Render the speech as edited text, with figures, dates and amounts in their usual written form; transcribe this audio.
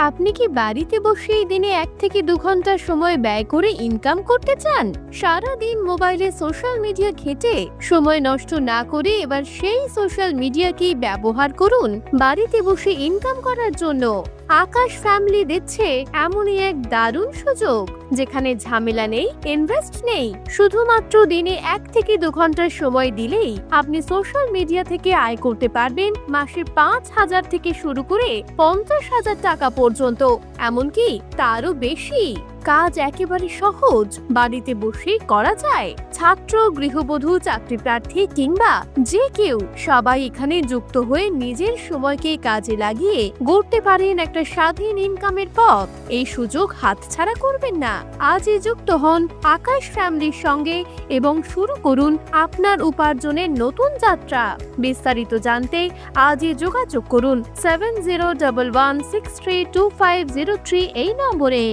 আপনি কি বাড়িতে বসেই দিনে 1 থেকে 2 ঘন্টা সময় ব্যয় করে ইনকাম করতে চান? সারা দিন মোবাইলে সোশ্যাল মিডিয়া ঘেঁটে সময় নষ্ট না করে এবার সেই সোশ্যাল মিডিয়াকেই ব্যবহার করুন বাড়িতে বসে ইনকাম করার জন্য। আকাশ ফ্যামিলি দিচ্ছে এমনই এক দারুণ সুযোগ, যেখানে ঝামেলা নেই, ইনভেস্ট নেই। শুধুমাত্র দিনে 1 থেকে 2 ঘন্টা সময় দিলেই আপনি সোশ্যাল মিডিয়া থেকে আয় করতে পারবেন মাসে 5,000 থেকে শুরু করে 50,000 টাকা পর্যন্ত, এমনকি তারও বেশি। কাজ একেবারে সহজ, বাড়িতে বসেই করা যায়। ছাত্র, গৃহবধূ, চাকরি প্রার্থী কিংবা যে কেউ সবাই এখানে যুক্ত হয়ে নিজের সময়কে কাজে লাগিয়ে গড়তে পারেন একটা স্বাধীন ইনকামের পথ। এই সুযোগ হাতছাড়া করবেন না। আজই যুক্ত হন আকাশ ফ্যামিলির সঙ্গে এবং শুরু করুন আপনার উপার্জনের নতুন যাত্রা। বিস্তারিত জানতে আজই যোগাযোগ করুন 7011632503 এই নম্বরে।